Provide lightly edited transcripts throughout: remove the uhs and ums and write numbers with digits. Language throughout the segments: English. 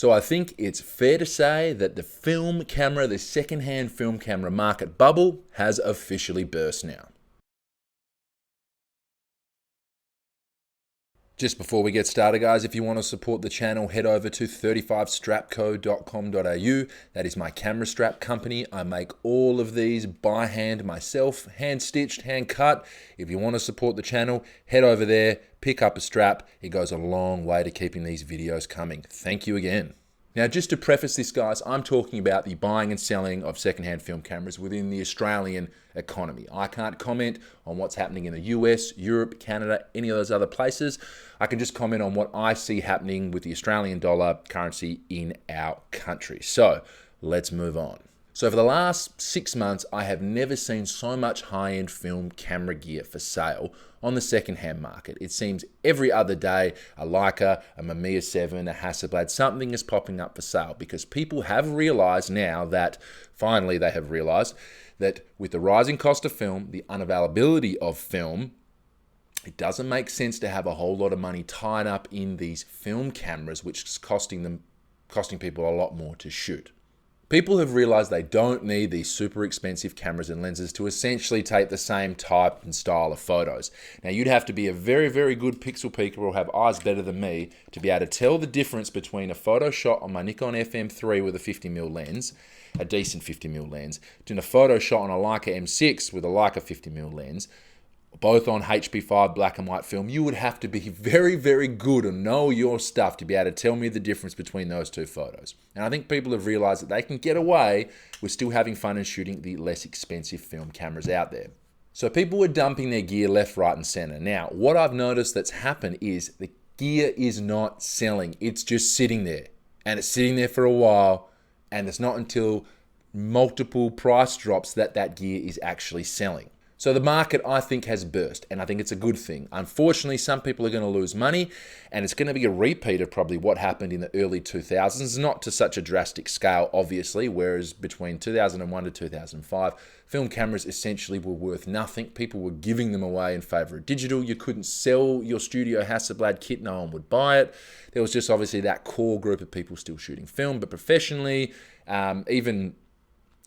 So I think it's fair to say that the secondhand film camera market bubble has officially burst now. Just before we get started, guys, if you want to support the channel, head over to 35strapco.com.au. That is my camera strap company. I make all of these by hand myself, hand stitched, hand cut. If you want to support the channel, head over there, pick up a strap. It goes a long way to keeping these videos coming. Thank you again. Now, just to preface this, guys, I'm talking about the buying and selling of secondhand film cameras within the Australian economy. I can't comment on what's happening in the US, Europe, Canada, any of those other places. I can just comment on what I see happening with the Australian dollar currency in our country. So let's move on. So for the last 6 months, I have never seen so much high-end film camera gear for sale on the second-hand market. It seems every other day, a Leica, a Mamiya 7, a Hasselblad, something is popping up for sale because people have realized now that, finally they have realized, that with the rising cost of film, the unavailability of film, it doesn't make sense to have a whole lot of money tied up in these film cameras, which is costing people a lot more to shoot. People have realized they don't need these super expensive cameras and lenses to essentially take the same type and style of photos. Now, you'd have to be a very, very good pixel peeker or have eyes better than me to be able to tell the difference between a photo shot on my Nikon FM3 with a 50mm lens, a decent 50mm lens, to a photo shot on a Leica M6 with a Leica 50mm lens, both on HP5 black and white film. You would have to be very, very good and know your stuff to be able to tell me the difference between those two photos. And I think people have realized that they can get away with still having fun and shooting the less expensive film cameras out there. So people were dumping their gear left, right, and center. Now, what I've noticed that's happened is the gear is not selling. It's just sitting there. And it's sitting there for a while. And it's not until multiple price drops that that gear is actually selling. So the market, I think, has burst, and I think it's a good thing. Unfortunately, some people are going to lose money, and it's going to be a repeat of probably what happened in the early 2000s, not to such a drastic scale, obviously, whereas between 2001 to 2005, film cameras essentially were worth nothing. People were giving them away in favor of digital. You couldn't sell your Studio Hasselblad kit. No one would buy it. There was just obviously that core group of people still shooting film, but professionally, even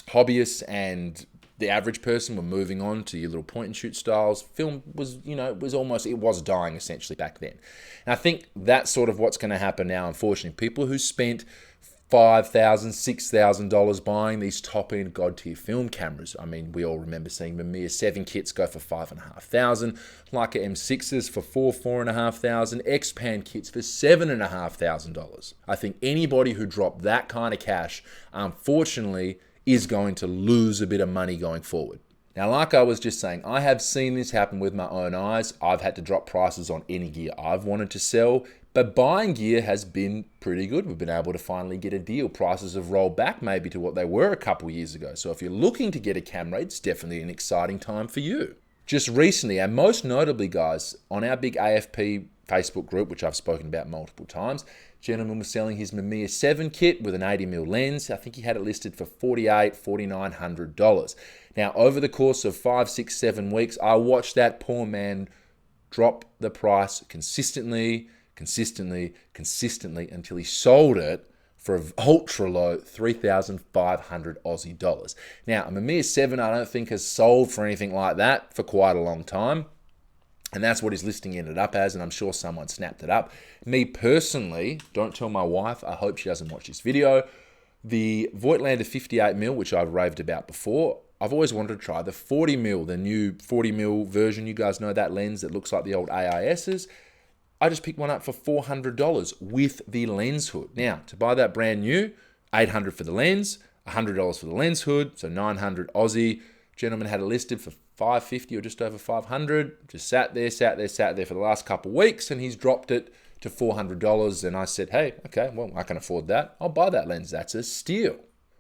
hobbyists and the average person were moving on to your little point and shoot styles. Film was, it was dying essentially back then. And I think that's sort of what's going to happen now, unfortunately. People who spent $5,000, $6,000 buying these top-end god-tier film cameras. I mean, we all remember seeing Mamiya 7 kits go for $5,500, Leica M6s for $4,500, X-Pan kits for $7,500. I think anybody who dropped that kind of cash, unfortunately, is going to lose a bit of money going forward. Now, like I was just saying, I have seen this happen with my own eyes. I've had to drop prices on any gear I've wanted to sell, but buying gear has been pretty good. We've been able to finally get a deal. Prices have rolled back maybe to what they were a couple years ago. So if you're looking to get a camera, it's definitely an exciting time for you. Just recently, and most notably, guys, on our big AFP Facebook group, which I've spoken about multiple times, gentleman was selling his Mamiya 7 kit with an 80mm lens. I think he had it listed for $4,800, $4,900. Now, over the course of 5, 6, 7 weeks, I watched that poor man drop the price consistently until he sold it for an ultra low 3,500 Aussie dollars. Now, a Mamiya 7 I don't think has sold for anything like that for quite a long time. And that's what his listing ended up as, and I'm sure someone snapped it up. Me personally, don't tell my wife, I hope she doesn't watch this video, the Voigtlander 58mm, which I've raved about before, I've always wanted to try the 40mm, the new 40mm version. You guys know that lens that looks like the old AIS's. I just picked one up for $400 with the lens hood. Now, to buy that brand new, $800 for the lens, $100 for the lens hood, so $900 Aussie. Gentleman had it listed for $550 or just over $500. Just sat there for the last couple of weeks, and he's dropped it to $400. And I said, hey, okay, well, I can afford that. I'll buy that lens. That's a steal.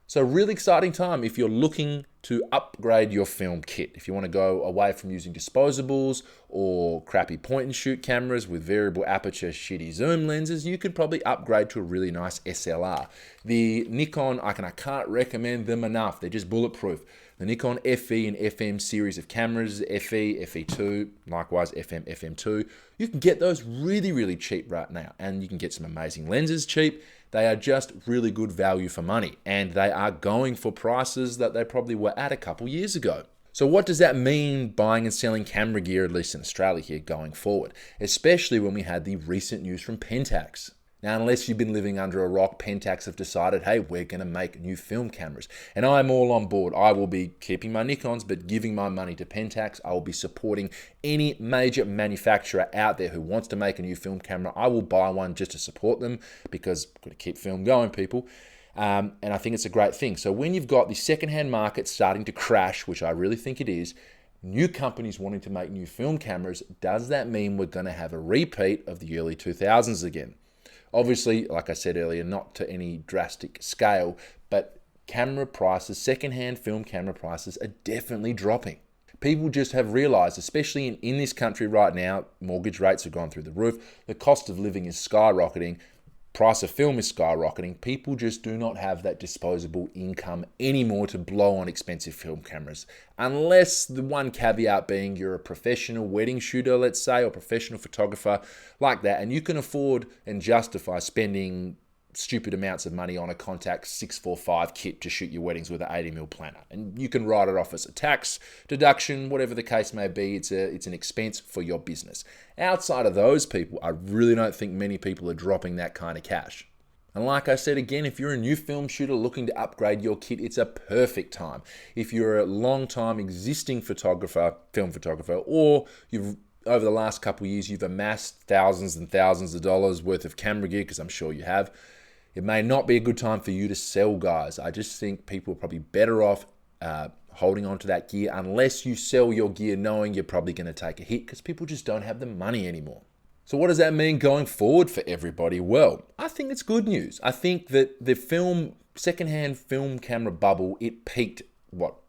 So really exciting time if you're looking to upgrade your film kit. If you want to go away from using disposables or crappy point and shoot cameras with variable aperture shitty zoom lenses, you could probably upgrade to a really nice SLR. The Nikon, I can't recommend them enough. They're just bulletproof. The Nikon FE and FM series of cameras, FE, FE2, likewise FM, FM2, you can get those really, really cheap right now. And you can get some amazing lenses cheap. They are just really good value for money, and they are going for prices that they probably were at a couple years ago. So what does that mean buying and selling camera gear, at least in Australia here, going forward? Especially when we had the recent news from Pentax. Now, unless you've been living under a rock, Pentax have decided, hey, we're going to make new film cameras. And I'm all on board. I will be keeping my Nikons, but giving my money to Pentax. I will be supporting any major manufacturer out there who wants to make a new film camera. I will buy one just to support them because I've got to keep film going, people. And I think it's a great thing. So when you've got the secondhand market starting to crash, which I really think it is, new companies wanting to make new film cameras, does that mean we're going to have a repeat of the early 2000s again? Obviously, like I said earlier, not to any drastic scale, but camera prices, secondhand film camera prices are definitely dropping. People just have realized, especially in this country right now, mortgage rates have gone through the roof, the cost of living is skyrocketing, price of film is skyrocketing. People just do not have that disposable income anymore to blow on expensive film cameras. Unless the one caveat being you're a professional wedding shooter, let's say, or professional photographer like that, and you can afford and justify spending stupid amounts of money on a Contax 645 kit to shoot your weddings with an 80mm planner. And you can write it off as a tax deduction, whatever the case may be. It's an expense for your business. Outside of those people, I really don't think many people are dropping that kind of cash. And like I said again, if you're a new film shooter looking to upgrade your kit, it's a perfect time. If you're a long-time existing photographer, film photographer, or you've over the last couple of years, you've amassed thousands and thousands of dollars worth of camera gear, because I'm sure you have, it may not be a good time for you to sell, guys. I just think people are probably better off holding on to that gear unless you sell your gear knowing you're probably going to take a hit because people just don't have the money anymore. So what does that mean going forward for everybody? Well, I think it's good news. I think that the secondhand film camera bubble, it peaked,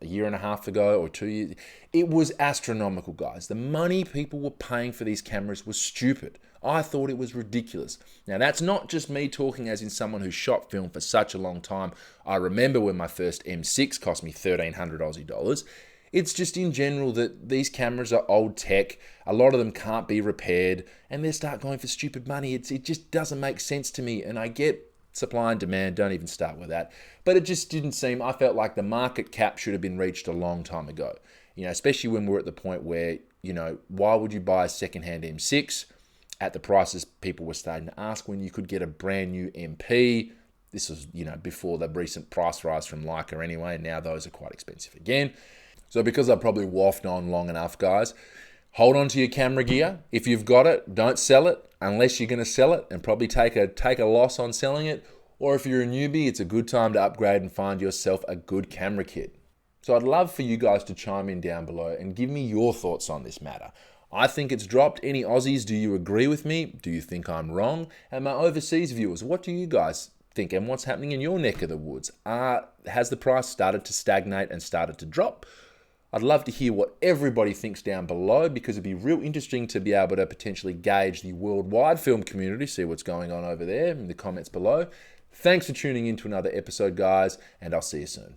a year and a half ago or 2 years? It was astronomical, guys. The money people were paying for these cameras was stupid. I thought it was ridiculous. Now, that's not just me talking as in someone who shot film for such a long time. I remember when my first M6 cost me 1,300 Aussie dollars. It's just in general that these cameras are old tech. A lot of them can't be repaired, and they start going for stupid money. It just doesn't make sense to me, and I get supply and demand, don't even start with that. But it just didn't seem, I felt like the market cap should have been reached a long time ago. Especially when we're at the point where, why would you buy a secondhand M6 at the prices people were starting to ask when you could get a brand new MP? This was, before the recent price rise from Leica anyway, and now those are quite expensive again. So because I probably waffled on long enough, guys, hold on to your camera gear. If you've got it, don't sell it unless you're going to sell it and probably take a loss on selling it. Or if you're a newbie, it's a good time to upgrade and find yourself a good camera kit. So I'd love for you guys to chime in down below and give me your thoughts on this matter. I think it's dropped. Any Aussies, do you agree with me? Do you think I'm wrong? And my overseas viewers, what do you guys think? And what's happening in your neck of the woods? Has the price started to stagnate and started to drop? I'd love to hear what everybody thinks down below, because it'd be real interesting to be able to potentially gauge the worldwide film community, see what's going on over there in the comments below. Thanks for tuning in to another episode, guys, and I'll see you soon.